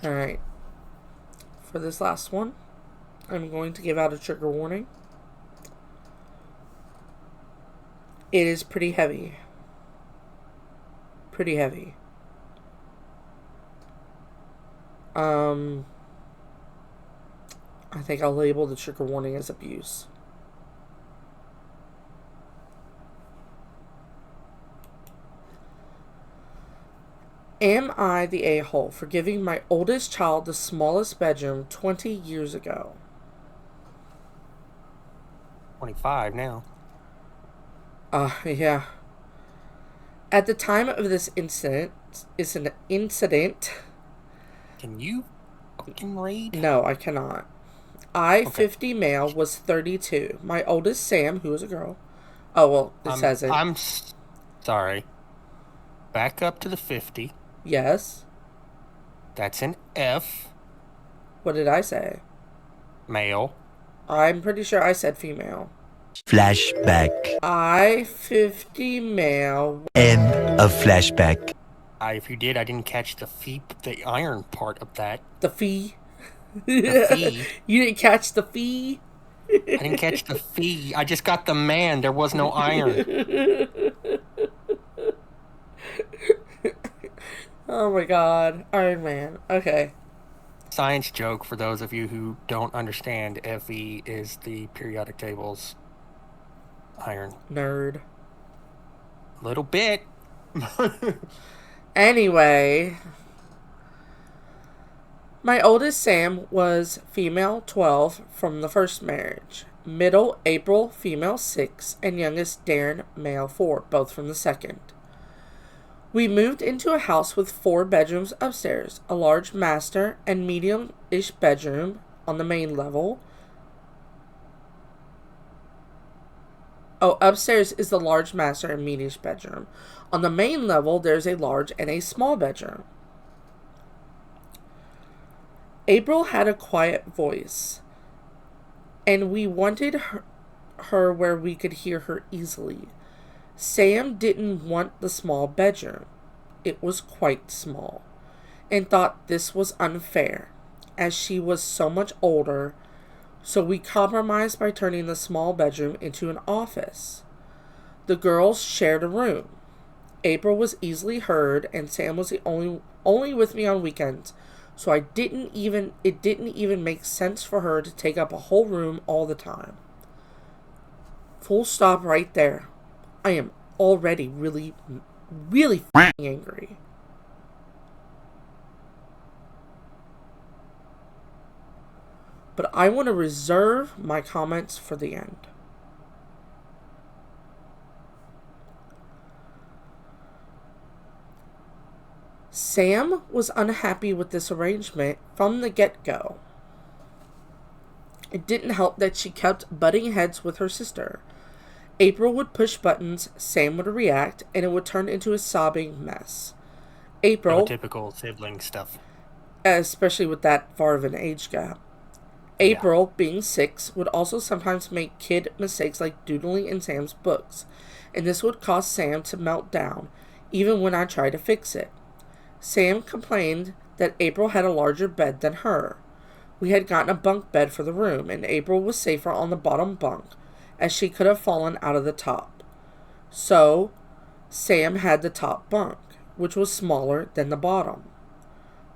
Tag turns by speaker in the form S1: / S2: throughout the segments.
S1: Alright. For this last one, I'm going to give out a trigger warning. It is pretty heavy. Pretty heavy. I think I'll label the trigger warning as abuse. Am I the a-hole for giving my oldest child the smallest bedroom 20 years ago?
S2: 25 now.
S1: Yeah. At the time of this incident,
S2: Can you fucking read?
S1: No, I cannot. I, 50 male, was 32. My oldest, Sam, who is a girl. Oh, well, it says it.
S2: I'm sorry. Back up to the 50.
S1: Yes.
S2: That's an F.
S1: What did I say?
S2: Male.
S1: I'm pretty sure I said female.
S3: Flashback.
S1: I, 50 male.
S3: End of flashback.
S2: If you did, I didn't catch the iron part of that.
S1: The fee.
S2: The fee.
S1: You didn't catch the fee?
S2: I didn't catch the fee. I just got the man. There was no iron.
S1: Oh my god. Iron Man. Okay.
S2: Science joke for those of you who don't understand. Fe is the periodic table's iron.
S1: Nerd.
S2: Little bit.
S1: Anyway, my oldest Sam was female 12 from the first marriage. Middle April, female 6, and youngest Darren, male 4, both from the second. We moved into a house with 4 bedrooms upstairs, a large master and medium-ish bedroom on the main level. Oh, upstairs is the large master and medium-ish bedroom. On the main level, there's a large and a small bedroom. April had a quiet voice, and we wanted her where we could hear her easily. Sam didn't want the small bedroom. It was quite small, and thought this was unfair, as she was so much older, so we compromised by turning the small bedroom into an office. The girls shared a room. April was easily heard, and Sam was the only with me on weekends, so it didn't even make sense for her to take up a whole room all the time. Full stop right there. I am already really, really angry. But I want to reserve my comments for the end. Sam was unhappy with this arrangement from the get-go. It didn't help that she kept butting heads with her sister. April would push buttons, Sam would react, and it would turn into a sobbing mess. April...
S2: typical sibling stuff.
S1: Especially with that far of an age gap. April, being 6, would also sometimes make kid mistakes like doodling in Sam's books, and this would cause Sam to melt down, even when I tried to fix it. Sam complained that April had a larger bed than her. We had gotten a bunk bed for the room, and April was safer on the bottom bunk, as she could have fallen out of the top. So, Sam had the top bunk, which was smaller than the bottom.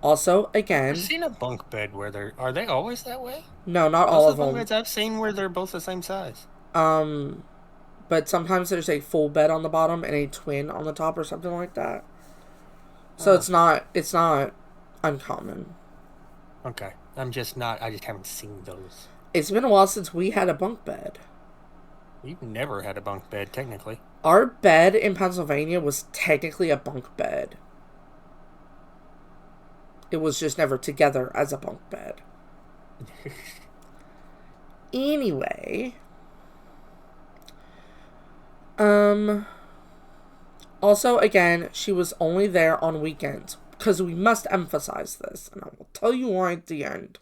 S1: Also, again...
S2: I've seen a bunk bed where are they always that way?
S1: No, not all of them.
S2: Most bunk beds I've seen where they're both the same size.
S1: But sometimes there's a full bed on the bottom and a twin on the top or something like that. So it's not uncommon.
S2: Okay. I just haven't seen those.
S1: It's been a while since we had a bunk bed.
S2: We've never had a bunk bed, technically.
S1: Our bed in Pennsylvania was technically a bunk bed. It was just never together as a bunk bed. Anyway. Also, again, she was only there on weekends, because we must emphasize this, and I will tell you why at the end.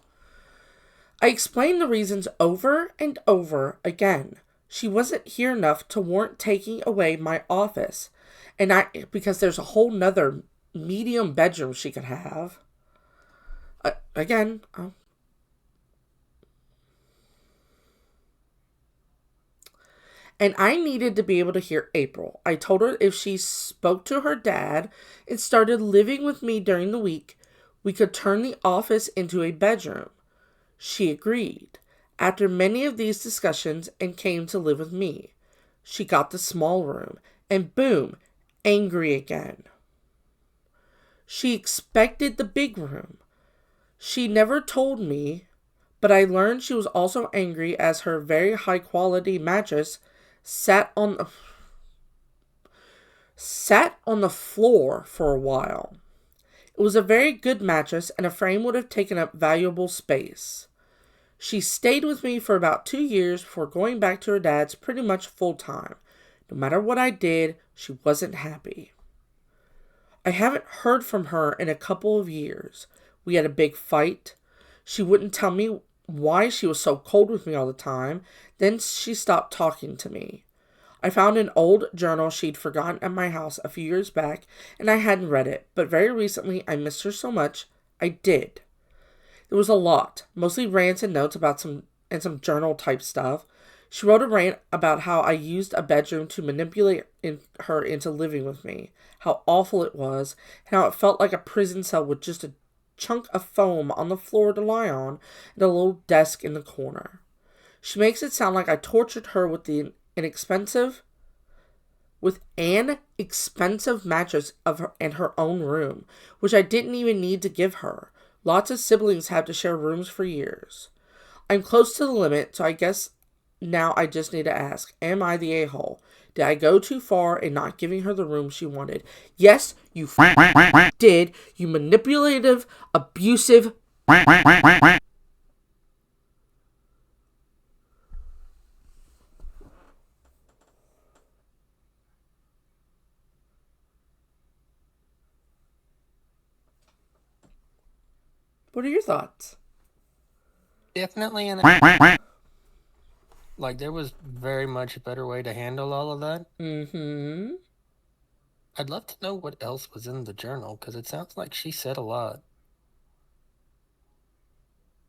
S1: I explained the reasons over and over again. She wasn't here enough to warrant taking away my office, because there's a whole nother medium bedroom she could have. Again, and I needed to be able to hear April. I told her if she spoke to her dad and started living with me during the week, we could turn the office into a bedroom. She agreed. After many of these discussions and came to live with me. She got the small room, and boom, angry again. She expected the big room. She never told me, but I learned she was also angry as her very high quality mattress sat on the floor for a while. It was a very good mattress, and a frame would have taken up valuable space. She stayed with me for about 2 years before going back to her dad's pretty much full time. No matter what I did, she wasn't happy. I haven't heard from her in a couple of years. We had a big fight. She wouldn't tell me why she was so cold with me all the time. Then she stopped talking to me. I found an old journal she'd forgotten at my house a few years back, and I hadn't read it, but very recently I missed her so much, I did. There was a lot, mostly rants and notes about some journal type stuff. She wrote a rant about how I used a bedroom to manipulate her into living with me, how awful it was, and how it felt like a prison cell with just a chunk of foam on the floor to lie on and a little desk in the corner. She makes it sound like I tortured her with an expensive mattress and her own room, which I didn't even need to give her. Lots of siblings have to share rooms for years. I'm close to the limit, so I guess now I just need to ask, am I the a-hole? Did I go too far in not giving her the room she wanted? Yes, you did, you manipulative, abusive. What are your thoughts?
S2: Definitely like there was very much a better way to handle all of that.
S1: Mm-hmm.
S2: I'd love to know what else was in the journal, because it sounds like she said a lot.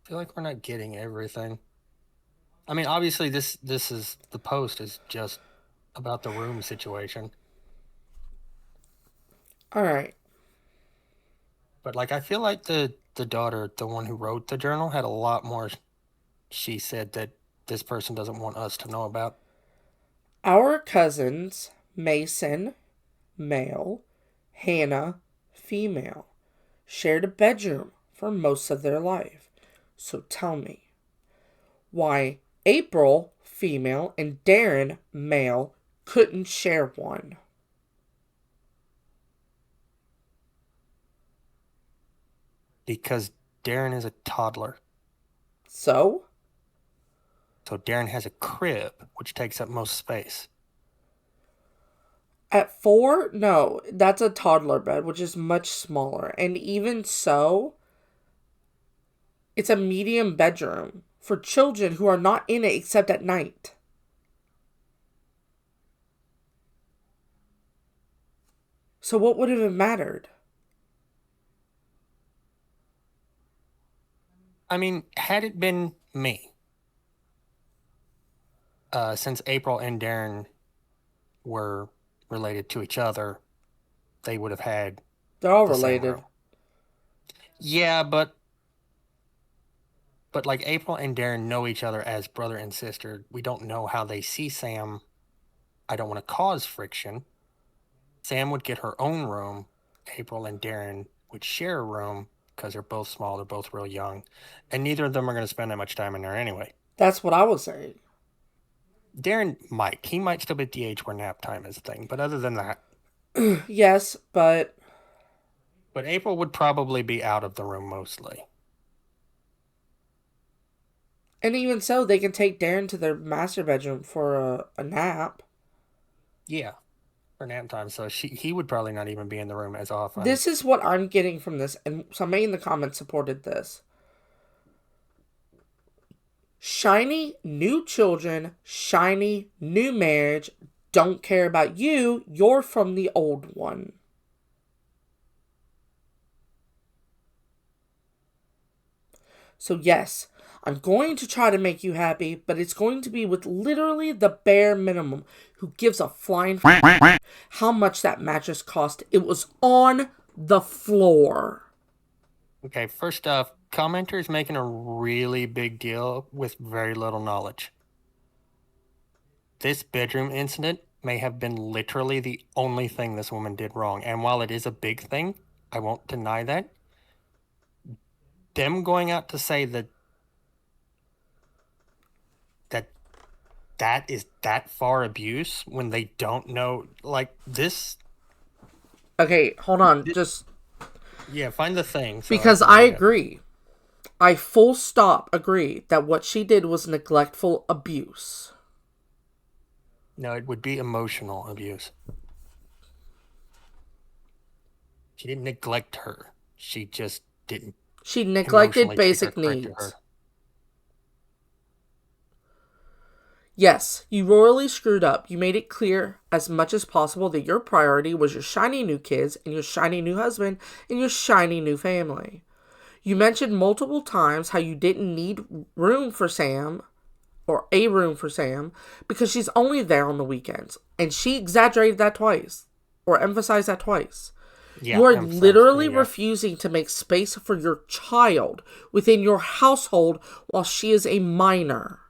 S2: I feel like we're not getting everything. I mean, obviously this is the post is just about the room situation.
S1: All right.
S2: But like I feel like the daughter, the one who wrote the journal, had a lot more she said that this person doesn't want us to know about.
S1: Our cousins, Mason, male, Hannah, female, shared a bedroom for most of their life. So tell me, why April, female, and Darren, male, couldn't share one?
S2: Because Darren is a toddler.
S1: So
S2: Darren has a crib, which takes up most space.
S1: at 4, no, that's a toddler bed, which is much smaller. And even so, it's a medium bedroom for children who are not in it except at night. So what would have it mattered?
S2: I mean, had it been me, since April and Darren were related to each other, they would have had.
S1: They're all related.
S2: Yeah, but like April and Darren know each other as brother and sister. We don't know how they see Sam. I don't want to cause friction. Sam would get her own room. April and Darren would share a room because they're both small, they're both real young, and neither of them are going to spend that much time in there anyway.
S1: That's what I was saying.
S2: Darren might. He might still be at the age where nap time is a thing, but other than that...
S1: Yes, but
S2: April would probably be out of the room mostly.
S1: And even so, they can take Darren to their master bedroom for a nap.
S2: Yeah, for nap time, so he would probably not even be in the room as often.
S1: This is what I'm getting from this, and somebody in the comments supported this. Shiny new children, shiny new marriage, don't care about you, you're from the old one. So yes, I'm going to try to make you happy, but it's going to be with literally the bare minimum. Who gives a flying how much that mattress cost? It was on the floor.
S2: Okay, first off, commenters making a really big deal with very little knowledge. This bedroom incident may have been literally the only thing this woman did wrong. And while it is a big thing, I won't deny that. Them going out to say that is that far abuse when they don't know, like, this.
S1: Okay, hold on. Just
S2: Yeah, find the thing.
S1: because I agree. I full stop agree that what she did was neglectful abuse.
S2: No, it would be emotional abuse. She didn't neglect her. She just didn't.
S1: She neglected
S2: emotionally
S1: basic
S2: take her, correct her.
S1: needs. Yes, you royally screwed up. You made it clear as much as possible that your priority was your shiny new kids and your shiny new husband and your shiny new family. You mentioned multiple times how you didn't need room for Sam or a room for Sam because she's only there on the weekends. And she exaggerated that twice or emphasized that twice.
S2: Yeah,
S1: you are literally refusing to make space for your child within your household while she is a minor.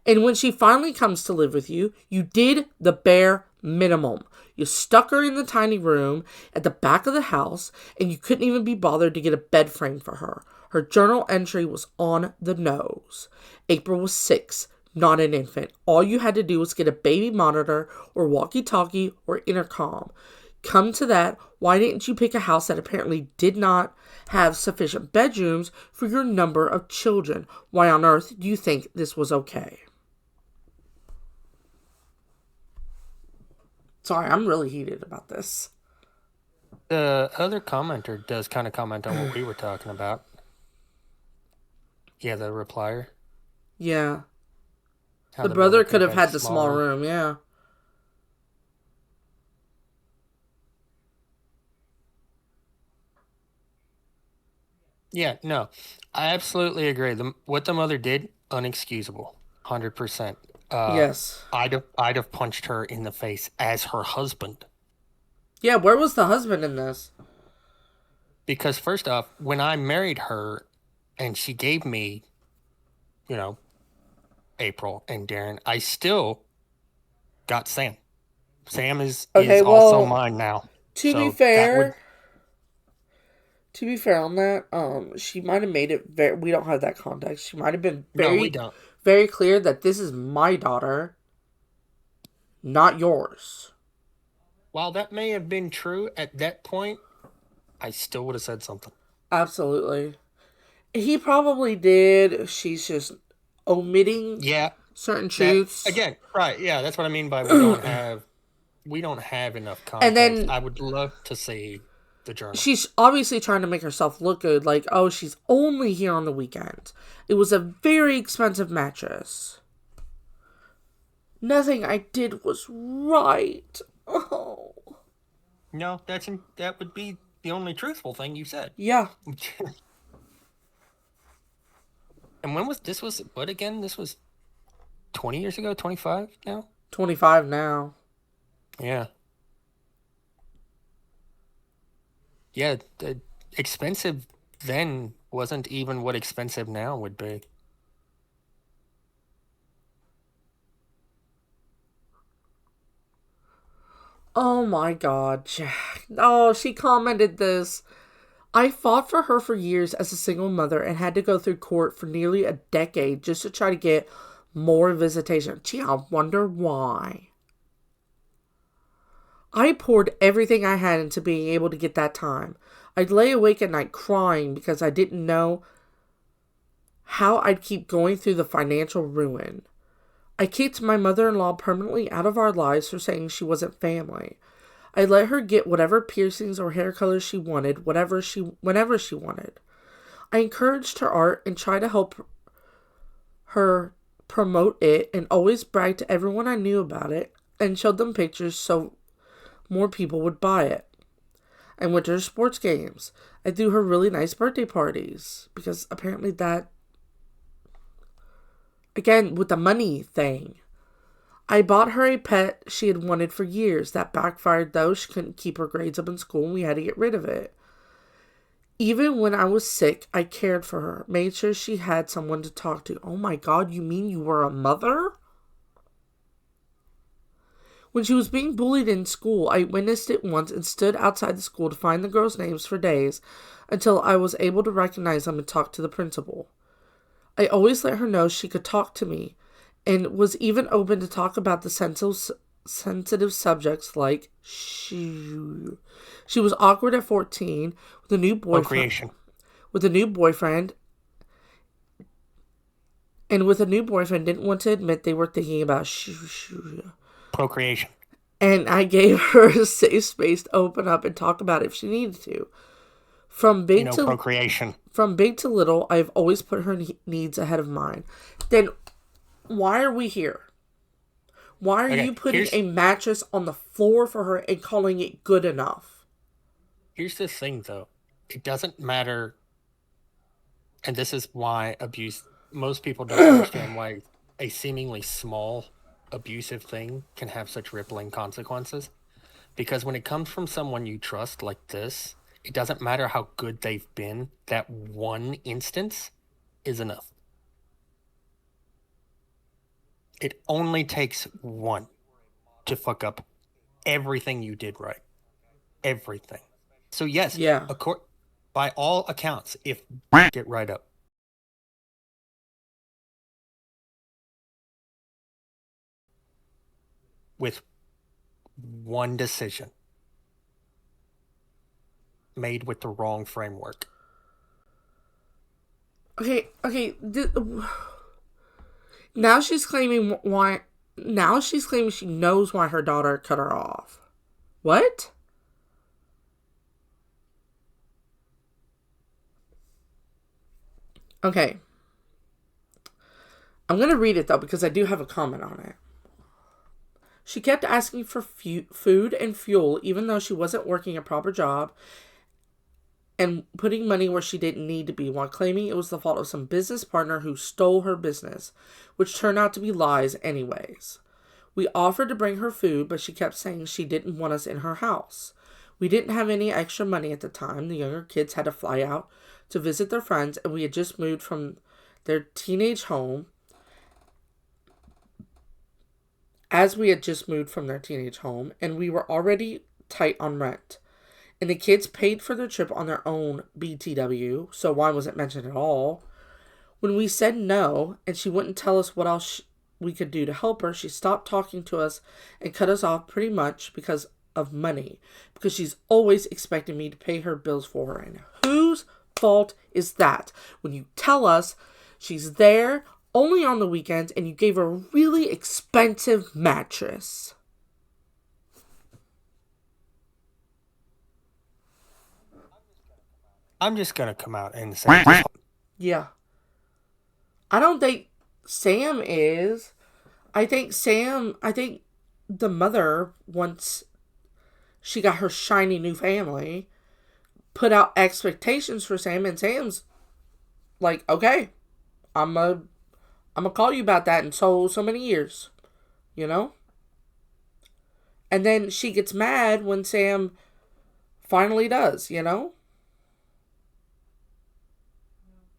S1: And when she finally comes to live with you, you did the bare minimum. You stuck her in the tiny room at the back of the house, and you couldn't even be bothered to get a bed frame for her. Her journal entry was on the nose. April was 6, not an infant. All you had to do was get a baby monitor or walkie-talkie or intercom. Come to that, why didn't you pick a house that apparently did not have sufficient bedrooms for your number of children? Why on earth do you think this was okay? Sorry, I'm really heated about this.
S2: The other commenter does kind of comment on what we were talking about. Yeah, the replier.
S1: Yeah.
S2: How
S1: The brother could have had the small room, yeah.
S2: Yeah, no. I absolutely agree. What the mother did, unexcusable. 100%.
S1: Yes.
S2: I'd have punched her in the face as her husband.
S1: Yeah, where was the husband in this?
S2: Because first off, when I married her and she gave me, April and Darren, I still got Sam. Sam is also mine now.
S1: To be fair on that, she might have made it very, we don't have that context. She might have been very clear that this is my daughter, not yours.
S2: While that may have been true at that point, I still would have said something.
S1: Absolutely. He probably did. She's just omitting certain truths.
S2: Again, right, yeah, that's what I mean by we don't have enough context. And then I would love to see the journal.
S1: She's obviously trying to make herself look good, like, oh, she's only here on the weekend. It was a very expensive mattress. Nothing I did was right. Oh.
S2: No, that would be the only truthful thing you said.
S1: Yeah.
S2: And when was this? What again? This was 20 years ago? 25 now?
S1: 25 now.
S2: Yeah. Yeah, expensive then wasn't even what expensive now would be.
S1: Oh my God, Jack. Oh, she commented this. I fought for her for years as a single mother and had to go through court for nearly a decade just to try to get more visitation. Gee, I wonder why. I poured everything I had into being able to get that time. I'd lay awake at night crying because I didn't know how I'd keep going through the financial ruin. I kicked my mother-in-law permanently out of our lives for saying she wasn't family. I let her get whatever piercings or hair colors she wanted, whenever she wanted. I encouraged her art and tried to help her promote it and always bragged to everyone I knew about it and showed them pictures so more people would buy it. I went to her sports games. I threw her really nice birthday parties. Because apparently that... Again, with the money thing. I bought her a pet she had wanted for years. That backfired though. She couldn't keep her grades up in school and we had to get rid of it. Even when I was sick, I cared for her. Made sure she had someone to talk to. Oh my God, you mean you were a mother? When she was being bullied in school, I witnessed it once and stood outside the school to find the girls' names for days until I was able to recognize them and talk to the principal. I always let her know she could talk to me and was even open to talk about the sensitive subjects like she was awkward at 14 with a new boyfriend.
S2: Procreation.
S1: With a new boyfriend. And with a new boyfriend didn't want to admit they were thinking about
S2: Procreation.
S1: And I gave her a safe space to open up and talk about it if she needed to. From big
S2: procreation.
S1: From big to little, I've always put her needs ahead of mine. Then why are we here? Why are you putting a mattress on the floor for her and calling it good enough?
S2: Here's the thing, though. It doesn't matter. And this is why most people don't understand why a seemingly small abusive thing can have such rippling consequences. Because when it comes from someone you trust like this, it doesn't matter how good they've been. That one instance is enough. It only takes one to fuck up everything you did right. Everything. So yes, by all accounts, if get right up. With one decision made with the wrong framework.
S1: Okay. Now she's claiming she knows why her daughter cut her off. What? Okay. I'm going to read it though because I do have a comment on it. She kept asking for food and fuel even though she wasn't working a proper job and putting money where she didn't need to be while claiming it was the fault of some business partner who stole her business, which turned out to be lies anyways. We offered to bring her food, but she kept saying she didn't want us in her house. We didn't have any extra money at the time. The younger kids had to fly out to visit their friends, and we had just moved from their teenage home. And we were already tight on rent. And the kids paid for their trip on their own BTW, so why was it mentioned at all? When we said no, and she wouldn't tell us what else we could do to help her, she stopped talking to us and cut us off pretty much because of money. Because she's always expecting me to pay her bills for her. And whose fault is that? When you tell us she's there only on the weekends and you gave her a really expensive mattress.
S2: I'm just going to come out and say this.
S1: Yeah. I don't think Sam is. I think the mother, once she got her shiny new family, put out expectations for Sam, and Sam's like, okay, I'm gonna call you about that in so many years, you know? And then she gets mad when Sam finally does, you know?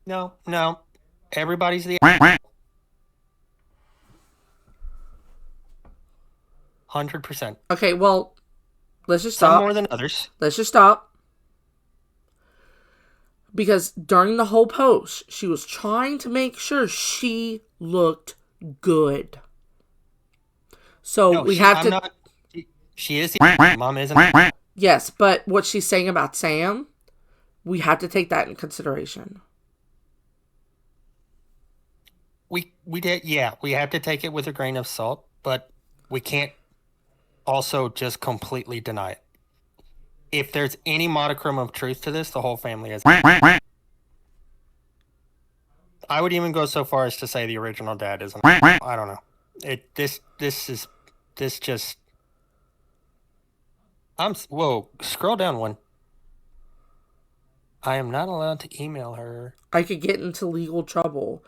S2: No. Everybody's the 100%.
S1: Okay, well, let's just stop.
S2: Some more than others.
S1: Let's just stop. Because during the whole post, she was trying to make sure she looked good. So we have to...
S2: She is the... Mom isn't...
S1: Yes, but what she's saying about Sam, we have to take that in consideration.
S2: We did, yeah. We have to take it with a grain of salt, but we can't also just completely deny it. If there's any modicum of truth to this, the whole family is. I would even go so far as to say the original dad isn't. I don't know. Whoa, scroll down one. I am not allowed to email her.
S1: I could get into legal trouble.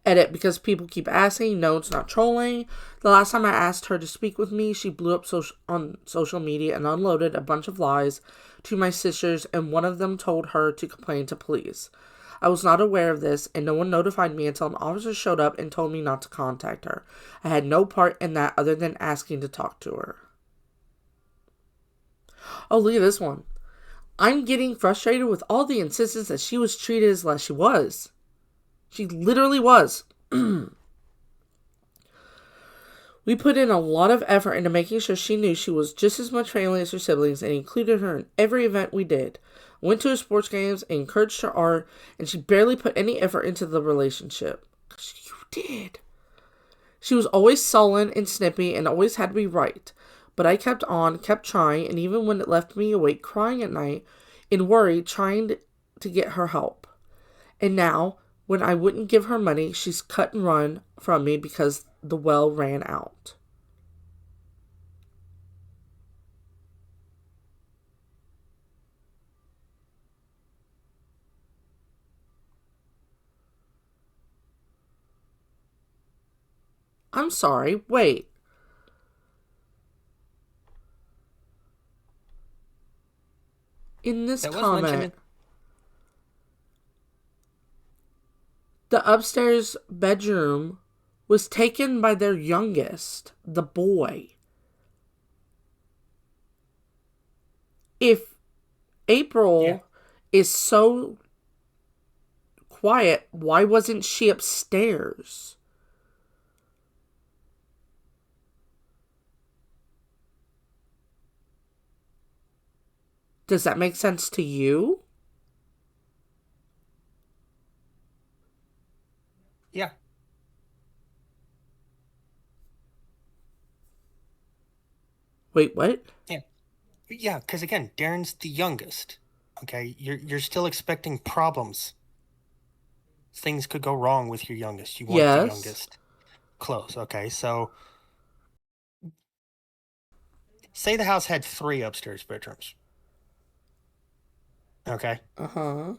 S1: Edit, because people keep asking. No, it's not trolling. The last time I asked her to speak with me, she blew up on social media and unloaded a bunch of lies to my sisters, and one of them told her to complain to police. I was not aware of this, and no one notified me until an officer showed up and told me not to contact her. I had no part in that other than asking to talk to her. Oh, look at this one. I'm getting frustrated with all the insistence that she was treated as less she was. She literally was. We put in a lot of effort into making sure she knew she was just as much family as her siblings and included her in every event we did. Went to her sports games, encouraged her art, and she barely put any effort into the relationship. You did. She was always sullen and snippy and always had to be right. But I kept on, kept trying, and even when it left me awake crying at night, in worry, trying to get her help. And now, when I wouldn't give her money, she's cut and run from me because the well ran out. I'm sorry, wait. In this comment, the upstairs bedroom was taken by their youngest, the boy. If April is so quiet, why wasn't she upstairs? Does that make sense to you?
S2: Yeah.
S1: Wait, what?
S2: Yeah, because again, Darren's the youngest. Okay, you're still expecting problems. Things could go wrong with your youngest. You want the youngest close. Okay, so say the house had 3 upstairs bedrooms. Okay.
S1: Uh-huh.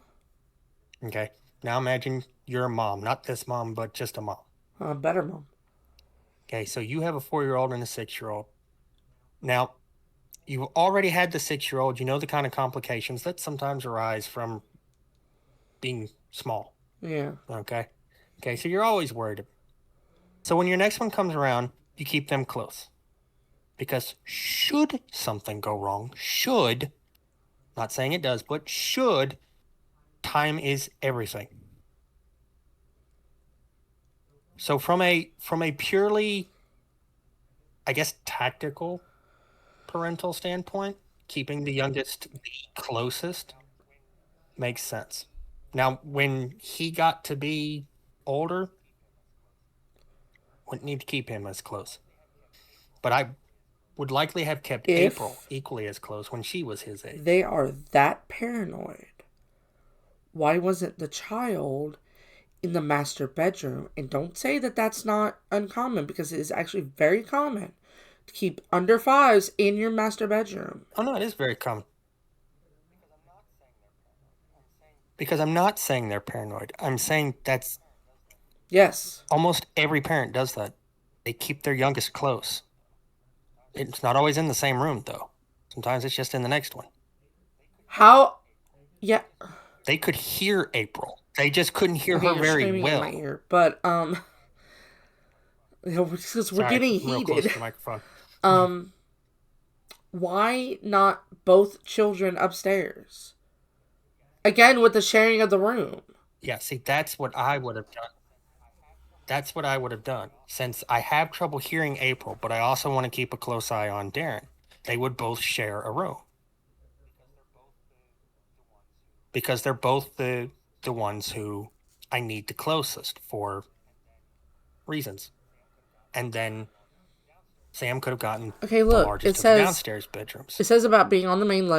S2: Okay. Now imagine you're a mom, not this mom, but just a mom.
S1: A better mom.
S2: Okay, so you have a 4-year-old and a 6-year-old. Now, you already had the 6-year-old. You know the kind of complications that sometimes arise from being small.
S1: Yeah.
S2: Okay. Okay, so you're always worried. So when your next one comes around, you keep them close. Because should something go wrong, not saying it does, but time is everything. So from a purely, I guess, tactical parental standpoint, keeping the youngest the closest makes sense. Now, when he got to be older, wouldn't need to keep him as close. But I would likely have kept April equally as close when she was his age.
S1: They are that paranoid. Why wasn't the child in the master bedroom? And don't say that that's not uncommon, because it is actually very common to keep under 5s in your master bedroom.
S2: Oh, no, it is very common. Because I'm not saying they're paranoid. I'm saying that's...
S1: Yes.
S2: Almost every parent does that. They keep their youngest close. It's not always in the same room, though. Sometimes it's just in the next one.
S1: How? Yeah.
S2: They could hear April. They just couldn't hear her very well.
S1: In my ear, but because we're getting heated.
S2: Real close to the microphone.
S1: Why not both children upstairs? Again, with the sharing of the room.
S2: Yeah, see, that's what I would have done. That's what I would have done. Since I have trouble hearing April, but I also want to keep a close eye on Darren, they would both share a room. Because they're both the ones who I need the closest for reasons. And then Sam could have gotten the largest of the downstairs bedrooms.
S1: It says about being on the main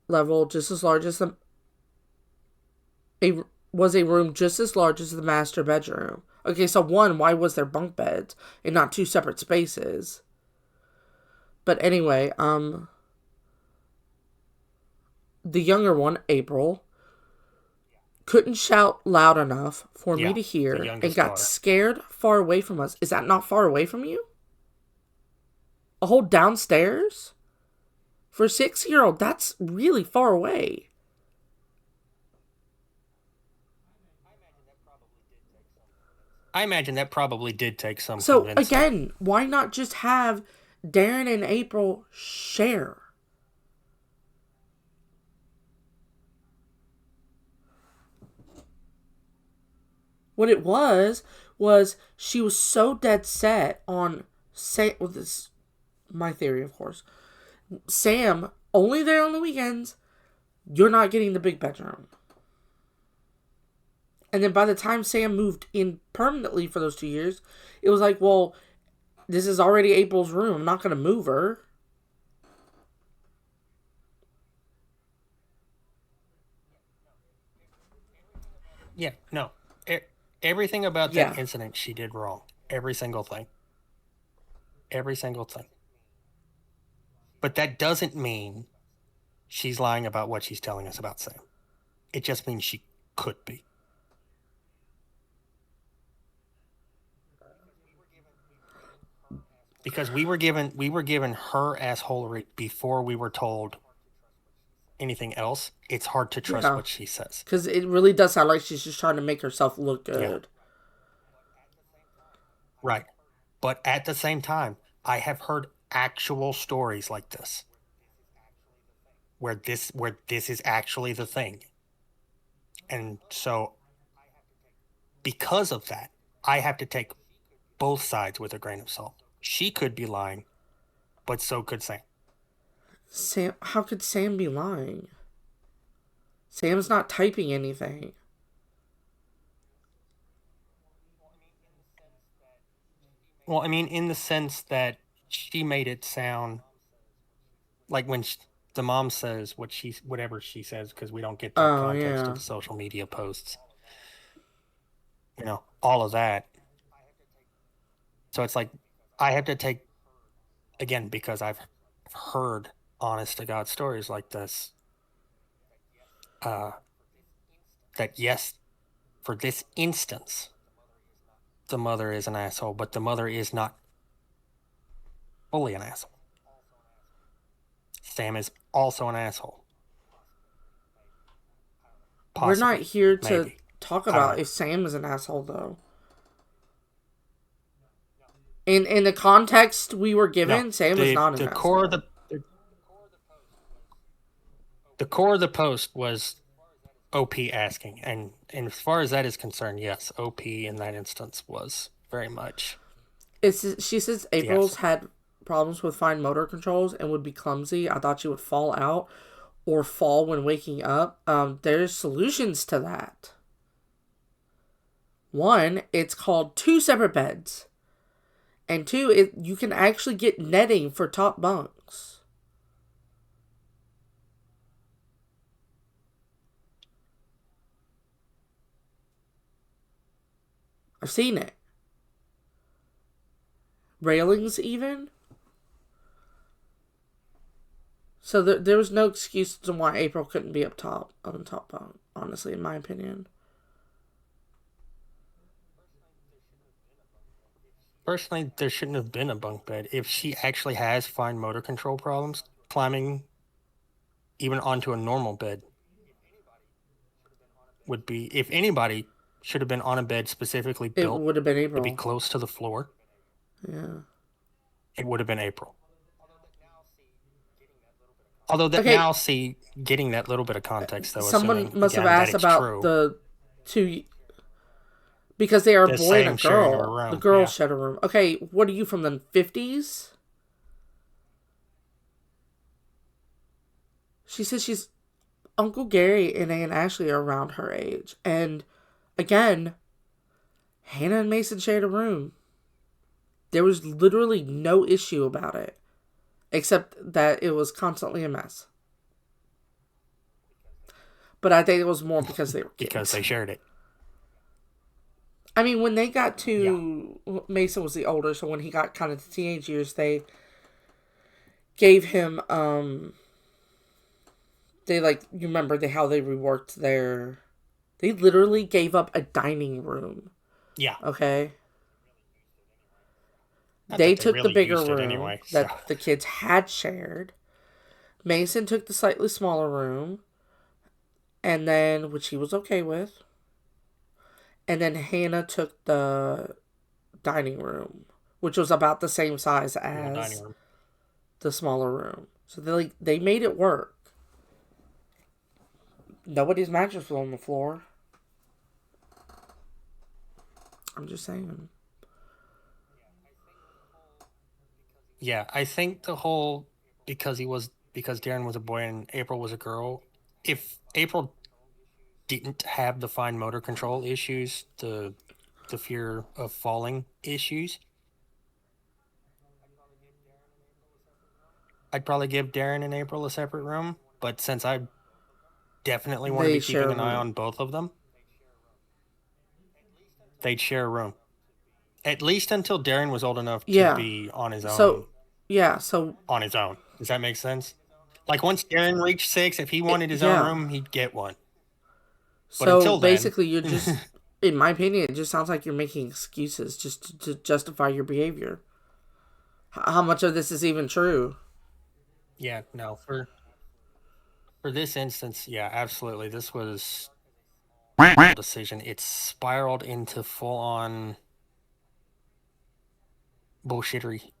S1: level, just as large as was a room just as large as the master bedroom. Okay, so why was there bunk beds and not 2 separate spaces? But anyway, the younger one, April, couldn't shout loud enough for me to
S2: the
S1: hear and
S2: youngest
S1: got
S2: daughter.
S1: scared far away from us. Is that not far away from you? A whole downstairs? For a 6-year-old, that's really far away.
S2: I imagine that probably did take some
S1: So,
S2: convincing.
S1: again, why not just have Darren and April share? What it was she was so dead set on well, this my theory, of course. Sam only there on the weekends. You're not getting the big bedroom. And then by the time Sam moved in permanently for those 2 years, it was like, well, this is already April's room. I'm not going to move her.
S2: Yeah, no. Everything about that incident she did wrong. Every single thing. Every single thing. But that doesn't mean she's lying about what she's telling us about Sam. It just means she could be. Because we were given her assholery before we were told anything else. It's hard to trust what she says.
S1: Because it really does sound like she's just trying to make herself look good.
S2: Yeah. Right. But at the same time, I have heard actual stories like this. Where this is actually the thing. And so because of that, I have to take both sides with a grain of salt. She could be lying, but so could Sam.
S1: Sam, how could Sam be lying? Sam's not typing anything.
S2: Well, I mean, in the sense that she made it sound like when the mom says whatever she says, because we don't get the context of the social media posts. You know, all of that. So it's like, I have to take, again, because I've heard honest to God stories like this, that yes, for this instance, the mother is an asshole, but the mother is not fully an asshole. Sam is also an asshole.
S1: Possibly. We're not here to talk about if Sam is an asshole, though. In the context we were given, Sam is not an asshole.
S2: The core of the post was OP asking, and as far as that is concerned, yes, OP in that instance was very much.
S1: She says April's had problems with fine motor controls and would be clumsy. I thought she would fall out or fall when waking up. There's solutions to that. One, it's called 2 separate beds. And 2, you can actually get netting for top bunks. I've seen it. Railings even. So there was no excuse to why April couldn't be up top on the top bunk, honestly, in my opinion.
S2: Personally, there shouldn't have been a bunk bed. If she actually has fine motor control problems, climbing even onto a normal bed would be, if anybody should have been on a bed specifically built,
S1: it would have been April.
S2: To be close to the floor.
S1: Yeah.
S2: It would have been April. Although now getting that little bit of context, though.
S1: Someone must have asked about the 2... Because they are a boy and a girl. The girl shared a room. Okay, what are you from the 50s? She says she's... Uncle Gary and Aunt Ashley are around her age. And, again, Hannah and Mason shared a room. There was literally no issue about it. Except that it was constantly a mess. But I think it was more because they were kids.
S2: Because they shared it.
S1: I mean, when they got to... Yeah. Mason was the older, so when he got kind of the teenage years, they gave him... They, you remember how they reworked their They literally gave up a dining room.
S2: Yeah.
S1: Okay?
S2: Not
S1: They
S2: that
S1: took the
S2: really
S1: bigger
S2: used it
S1: room
S2: anyway,
S1: that
S2: so.
S1: the kids had shared. Mason took the slightly smaller room, and then, which he was okay with. And then Hannah took the dining room, which was about the same size
S2: Little dining
S1: as
S2: room.
S1: the smaller room. So they made it work. Nobody's mattress was on the floor. I'm just saying.
S2: Yeah, I think the whole because Darren was a boy and April was a girl. If April didn't have the fine motor control issues, the fear of falling issues, I'd probably give Darren and April a separate room. But since I definitely want to
S1: They
S2: be
S1: share
S2: keeping
S1: a
S2: an eye
S1: room.
S2: on both of them, they'd share a room. At least until Darren was old enough to
S1: Yeah.
S2: be on his own.
S1: So, yeah. So,
S2: On his own. Does that make sense? Like once Darren reached 6, if he wanted his own
S1: yeah.
S2: room, he'd get one. But
S1: So
S2: until then,
S1: basically, you're just, in my opinion, it just sounds like you're making excuses just to justify your behavior. How much of this is even true?
S2: yeah, no, for this instance, yeah, absolutely. This was a decision. It spiraled into full on bullshittery.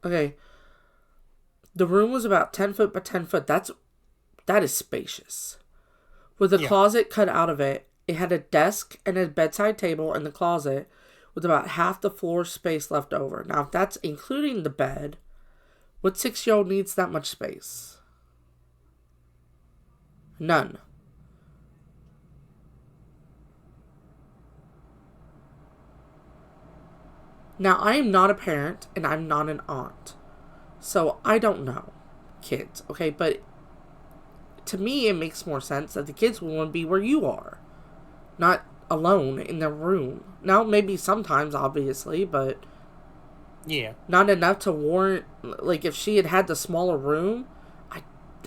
S1: Okay. The room was about 10 foot by 10 foot. That is spacious. With a
S2: Yeah.
S1: closet cut out of it, it had a desk and a bedside table in the closet with about half the floor space left over. Now, if that's including the bed, what 6-year-old needs that much space? None. Now, I am not a parent and I'm not an aunt. So I don't know kids, okay? But to me, it makes more sense that the kids will want to be where you are, not alone in their room. Now, maybe sometimes, obviously, but
S2: Yeah.
S1: not enough to warrant. Like, if she had had the smaller room,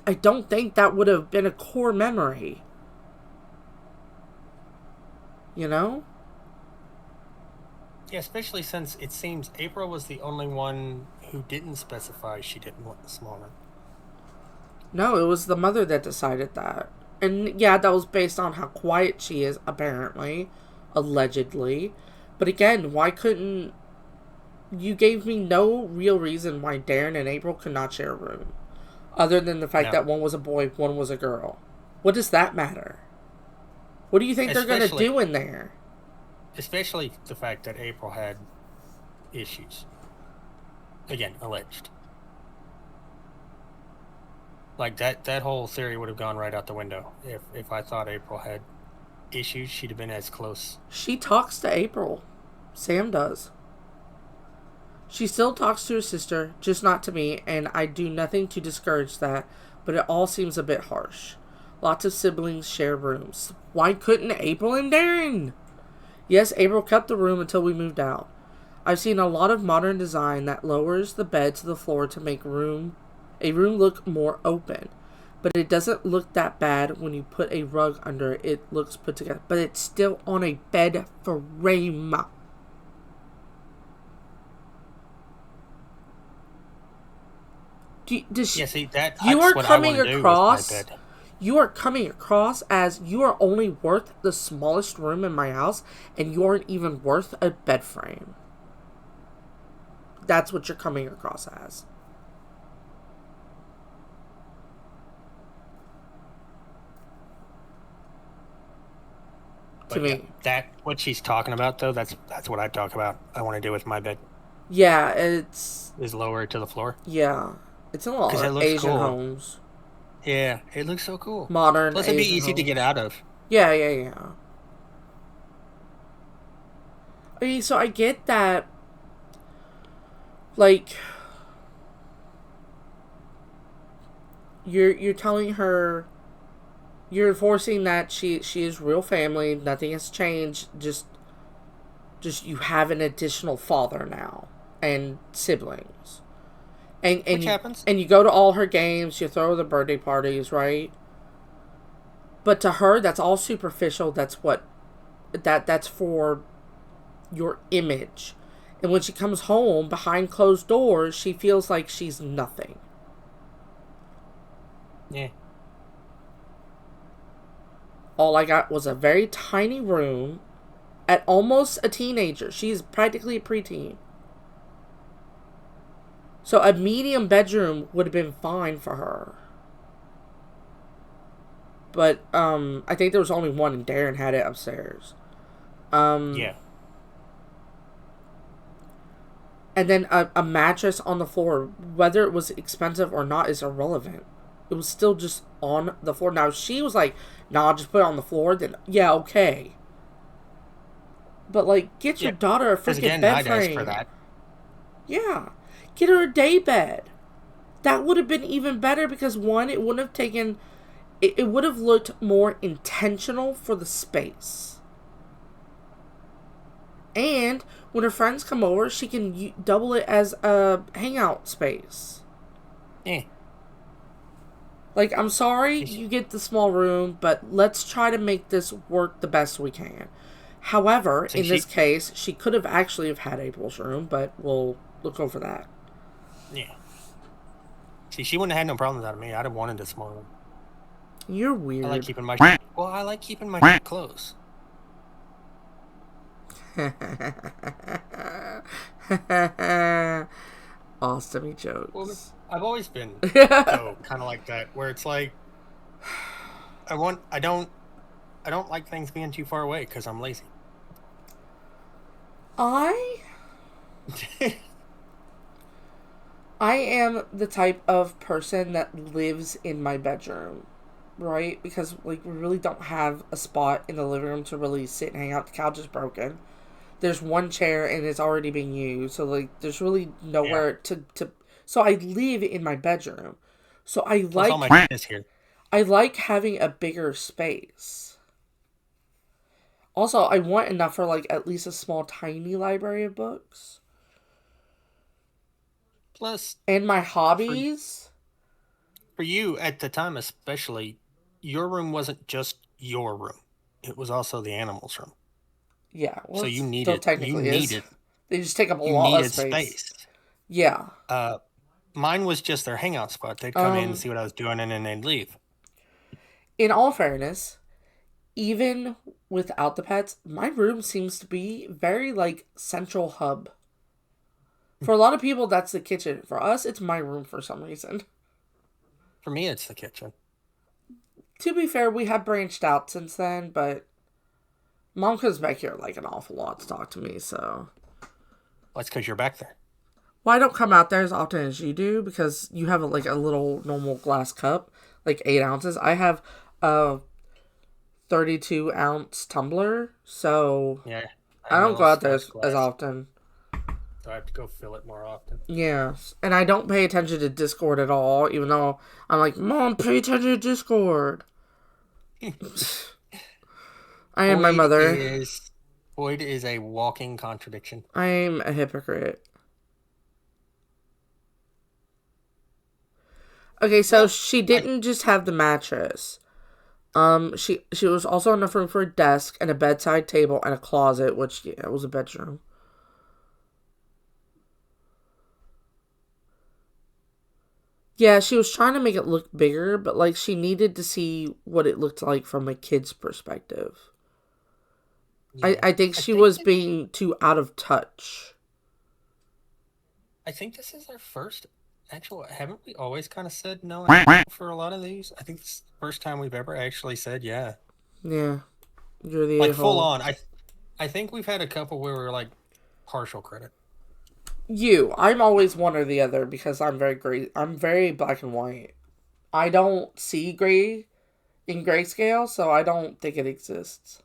S1: I don't think that would have been a core memory. You know?
S2: Yeah, especially since it seems April was the only one who didn't specify she didn't want the small room.
S1: No, it was the mother that decided that. And yeah, that was based on how quiet she is, apparently. Allegedly. But again, why couldn't. You gave me no real reason why Darren and April could not share a room. Other than the fact
S2: No.
S1: that one was a boy, one was a girl. What does that matter? What do you think they're going to do in there?
S2: Especially the fact that April had issues. Again, alleged. Like that whole theory would have gone right out the window. If I thought April had issues, she'd have been as close.
S1: She talks to April. Sam does. She still talks to her sister, just not to me, and I do nothing to discourage that, but it all seems a bit harsh. Lots of siblings share rooms. Why couldn't April and Darren? Yes, April kept the room until we moved out. I've seen a lot of modern design that lowers the bed to the floor to make a room look more open. But it doesn't look that bad when you put a rug under it. It looks put together. But it's still on a bed frame.
S2: Yeah, see that
S1: You
S2: that's
S1: are
S2: what
S1: coming
S2: I want to
S1: across.
S2: do with my bed.
S1: You are coming across as you are only worth the smallest room in my house, and you aren't even worth a bed frame. That's what you're coming across as. To
S2: But yeah,
S1: me.
S2: that what she's talking about though, that's what I talk about. I want to do with my bed
S1: Yeah, it's.
S2: is lower it to the floor.
S1: Yeah. It's in a lot
S2: 'Cause it
S1: of
S2: looks
S1: Asian
S2: cool.
S1: homes.
S2: Yeah, it looks so cool.
S1: Modern
S2: Plus, it'd be
S1: Asian
S2: easy to
S1: homes.
S2: get out of.
S1: Yeah, yeah, yeah. Okay, so I get that. Like, you're telling her, you're enforcing that she is real family. Nothing has changed. Just you have an additional father now and siblings. and
S2: Which happens.
S1: and you go to all her games, you throw the birthday parties, right? But to her, that's all superficial. That's for your image. And when she comes home behind closed doors, she feels like she's nothing.
S2: Yeah.
S1: All I got was a very tiny room at almost a teenager. She's practically a preteen. So a medium bedroom would have been fine for her. But I think there was only one and Darren had it upstairs.
S2: Yeah.
S1: And then a mattress on the floor, whether it was expensive or not, is irrelevant. It was still just on the floor. Now, if she was like, nah, just put it on the floor, then yeah, okay. But, like, get your daughter a freaking bed frame.
S2: For that.
S1: Yeah. Get her a day bed. That would have been even better because, one, it wouldn't have taken... It would have looked more intentional for the space. And when her friends come over, she can double it as a hangout space.
S2: Yeah.
S1: Like, I'm sorry you get the small room, but let's try to make this work the best we can. However, in this case, she could have actually have had April's room, but we'll look over that.
S2: Yeah. See, she wouldn't have had no problems out of me. I'd have wanted a small room.
S1: You're weird.
S2: I like keeping my I like keeping my clothes.
S1: Awesome jokes.
S2: Well, I've always been kind of like that, where it's like I don't like things being too far away because I'm lazy.
S1: I am the type of person that lives in my bedroom, right? Because, like, we really don't have a spot in the living room to really sit and hang out. The couch is broken. There's one chair and it's already being used. So, like, there's really nowhere to... So, I live in my bedroom. So, I like...
S2: all my is here.
S1: I like having a bigger space. Also, I want enough for, like, at least a small, tiny library of books.
S2: Plus...
S1: And my hobbies...
S2: For you, at the time especially, your room wasn't just your room. It was also the animals' room.
S1: Yeah. Well,
S2: so you needed...
S1: They just take up a lot of space. Yeah.
S2: Mine was just their hangout spot. They'd come in and see what I was doing, and then they'd leave.
S1: In all fairness, even without the pets, my room seems to be very, like, central hub. For a lot of people, that's the kitchen. For us, it's my room for some reason.
S2: For me, it's the kitchen.
S1: To be fair, we have branched out since then, but Mom comes back here, like, an awful lot to talk to me, so...
S2: Well, that's because you're back there.
S1: Well, I don't come out there as often as you do, because you have, like, a little normal glass cup, like 8 ounces. I have a 32-ounce tumbler, so...
S2: Yeah.
S1: I don't go out there as often.
S2: So I have to go fill it more often.
S1: Yes. And I don't pay attention to Discord at all, even though I'm like, Mom, pay attention to Discord. I am my mother.
S2: Boyd is a walking contradiction.
S1: I'm a hypocrite. Okay, so she didn't just have the mattress. She was also enough room for a desk and a bedside table and a closet, which, yeah, was a bedroom. Yeah, she was trying to make it look bigger, but, like, she needed to see what it looked like from a kid's perspective. Yeah, I think she was being too out of touch.
S2: I think this is our first actual... Haven't we always kind of said no for a lot of these? I think this is the first time we've ever actually said yeah.
S1: Yeah. You're the
S2: like, full on. I think we've had a couple where we're, like, partial credit.
S1: I'm always one or the other because I'm very gray. I'm very black and white. I don't see gray in grayscale, so I don't think it exists.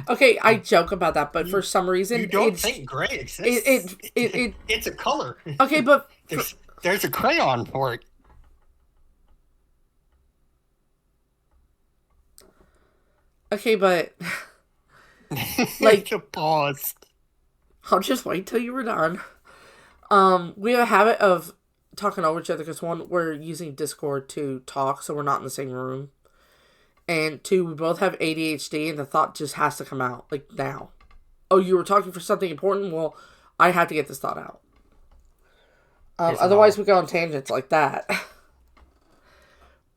S1: Okay, I joke about that, but for some reason...
S2: You don't think gray exists? It's a color.
S1: Okay, but...
S2: There's a crayon for it.
S1: Okay, but... like...
S2: a pause.
S1: I'll just wait till you were done. We have a habit of talking over each other because one, we're using Discord to talk, so we're not in the same room. And two, we both have ADHD, and the thought just has to come out like now. Oh, you were talking for something important? Well, I have to get this thought out.
S2: It's
S1: Otherwise,
S2: normal.
S1: we go on tangents like that.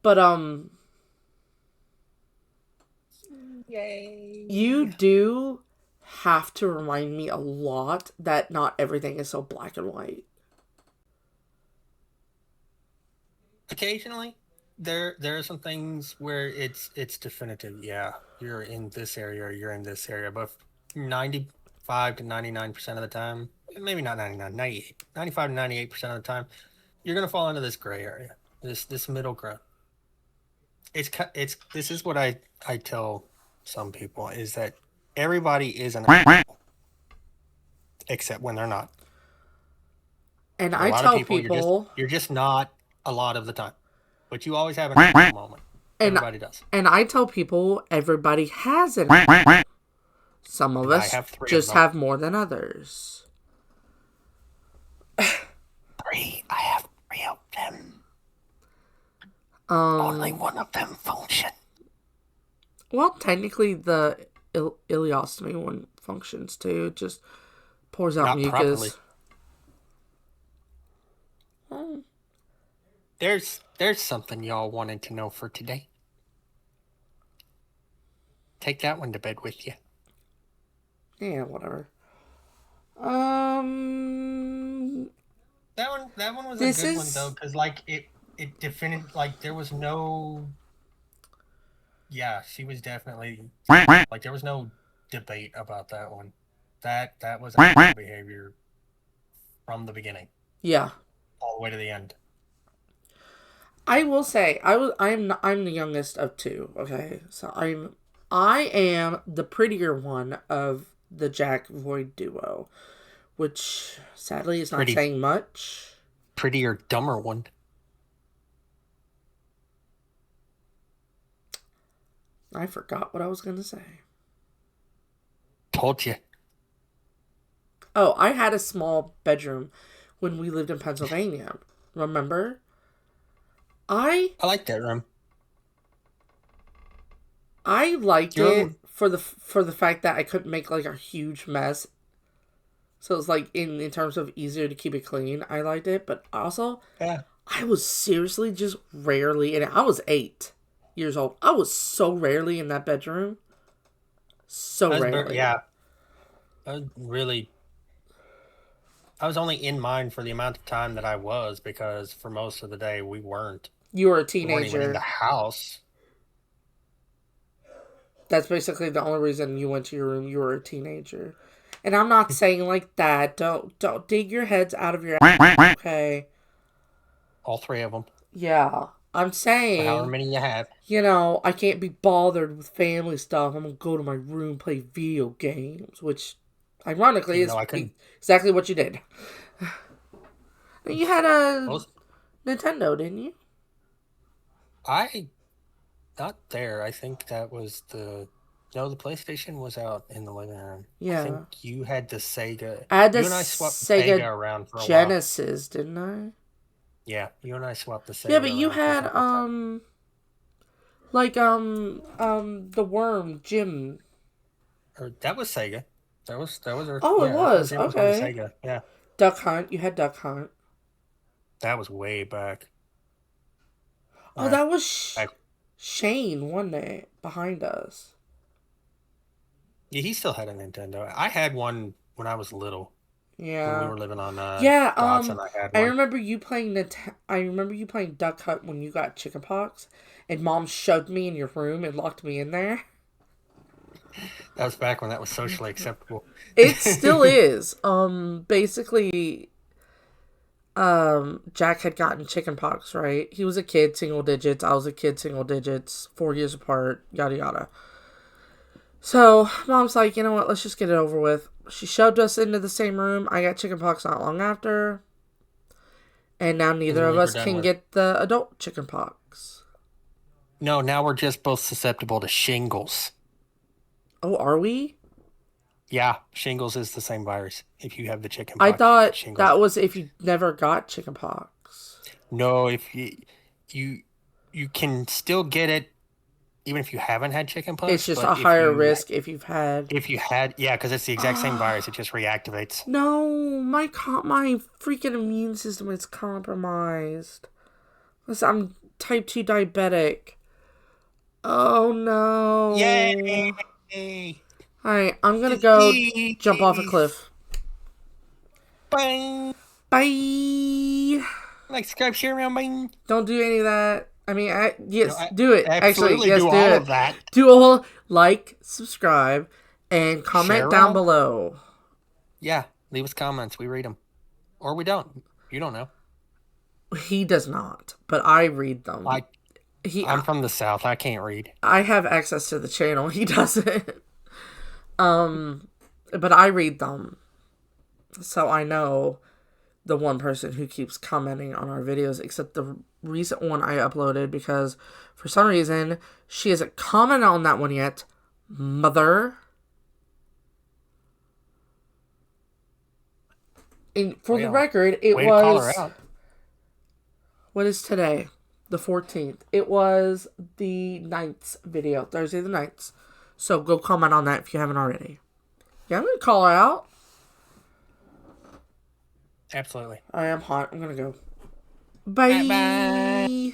S1: But
S2: Yay.
S1: you do have to remind me a lot that not everything is so black and white.
S2: Occasionally, there are some things where it's definitive. Yeah, you're in this area or you're in this area, but 95 to 99% of the time, maybe not 99, 98, 95 to 98% of the time, you're gonna fall into this gray area, this middle ground. It's this is what I tell some people is that everybody is an asshole, except when they're not.
S1: And
S2: A
S1: I
S2: lot of
S1: tell
S2: people
S1: people,
S2: you're just not a lot of the time, but you always have an asshole moment.
S1: and
S2: Everybody does.
S1: and I tell people everybody has it. Some of
S2: And I
S1: us
S2: have 3 of
S1: just
S2: them.
S1: have more than others.
S2: 3. I have 3 of them. Only one of them function.
S1: Well, technically the ileostomy one functions too. It just pours out
S2: Not
S1: mucus.
S2: properly.
S1: Oh,
S2: There's something y'all wanted to know for today. Take that one to bed with you.
S1: yeah, whatever.
S2: That one was
S1: This
S2: a good one
S1: is-
S2: though, because like it definitely like there was no. Yeah, she was definitely like there was no debate about that one. That was actual behavior from the beginning
S1: Yeah.
S2: all the way to the end.
S1: I will say I'm the youngest of 2. Okay, so I am the prettier one of the Jack Void duo, which sadly is not
S2: Pretty.
S1: saying much.
S2: Prettier, dumber one.
S1: I forgot what I was gonna say.
S2: Told you.
S1: Oh, I had a small bedroom when we lived in Pennsylvania. Remember? I
S2: like that room.
S1: liked
S2: Your
S1: it
S2: room-
S1: for the fact that I couldn't make like a huge mess. So it's like in terms of easier to keep it clean, I liked it. But also,
S2: Yeah.
S1: I was seriously just rarely in it. I was 8 years old. I was so rarely in that bedroom. So rarely.
S2: Yeah. I was only in mine for the amount of time that I was, because for most of the day we weren't.
S1: You were a
S2: We weren't even in
S1: teenager.
S2: the house.
S1: That's basically the only reason you went to your room. You were a teenager. And I'm not saying like that. Don't dig your heads out of your ass. Okay.
S2: All 3 of them.
S1: Yeah. I'm
S2: Or however
S1: saying,
S2: many you have.
S1: I can't be bothered with family stuff. I'm gonna go to my room, play video games, which ironically
S2: Even
S1: is
S2: though I couldn't.
S1: exactly what you did. You had a
S2: Most,
S1: Nintendo, didn't you?
S2: not there. I think that was the PlayStation was out in the living room.
S1: Yeah.
S2: I think you had the Sega.
S1: I had the
S2: You and I swapped
S1: Sega
S2: Sega around for a while.
S1: Genesis, didn't I?
S2: Yeah, you and I swapped the Sega.
S1: Yeah, but you
S2: around for a
S1: had
S2: couple times.
S1: the worm Jim.
S2: That was Sega. That was our.
S1: Oh, it
S2: yeah,
S1: was.
S2: it was on the
S1: Okay.
S2: Sega. Yeah,
S1: Duck Hunt. You had Duck Hunt.
S2: that was way back.
S1: Oh, that was
S2: Back-
S1: Shane, wasn't it? Behind us.
S2: Yeah, he still had a Nintendo. I had one when I was little. When we
S1: Yeah.
S2: were living on
S1: Yeah,
S2: Dodson, I had
S1: I
S2: one.
S1: remember you playing I remember you playing Duck Hunt when you got chickenpox, and Mom shoved me in your room and locked me in there.
S2: That was back when that was socially acceptable.
S1: It still is. Basically, Jack had gotten chickenpox, right? He was a kid, single digits. I was a kid, single digits, 4 years apart, yada yada. So, Mom's like, you know what, let's just get it over with. She shoved us into the same room. I got chickenpox not long after. And now neither of
S2: we're
S1: us
S2: done
S1: can
S2: with-
S1: get the adult chickenpox.
S2: No, now we're just both susceptible to shingles.
S1: Oh, are we?
S2: Yeah, shingles is the same virus. If you have the chicken
S1: I
S2: pox, you get
S1: thought
S2: shingles.
S1: that was if you never got chickenpox.
S2: No, if you you can still get it even if you haven't had chicken
S1: It's
S2: pox,
S1: just
S2: but
S1: a higher risk if you've had.
S2: if you had, yeah, because it's the exact same virus, it just reactivates.
S1: No, my freaking immune system is compromised. Listen, I'm type 2 diabetic. Oh no.
S2: Yay!
S1: Alright, I'm gonna go jump off a
S2: Disease!
S1: cliff.
S2: Bang!
S1: Bye.
S2: Like, subscribe, share around, bang!
S1: Don't do any of that. I mean,
S2: No,
S1: yes,
S2: I
S1: do it. Actually,
S2: absolutely
S1: yes,
S2: do
S1: do
S2: all
S1: it.
S2: of that.
S1: Do all like, subscribe, and
S2: Share
S1: comment down
S2: around?
S1: below.
S2: Yeah, leave us comments. We read them. Or we don't. You don't know.
S1: He does not, but I read them.
S2: I, I'm from the South. I can't read.
S1: I have access to the channel. He doesn't. But I read them, so I know the one person who keeps commenting on our videos, except the recent one I uploaded, because for some reason she hasn't commented on that one yet. Mother. And for the record, it
S2: Way to call her
S1: was.
S2: out.
S1: What is today? The 14th. It was the 9th video. Thursday the 9th. So go comment on that if you haven't already. Yeah, I'm going to call her out.
S2: Absolutely.
S1: I am hot. I'm going to go. Bye.
S2: Bye.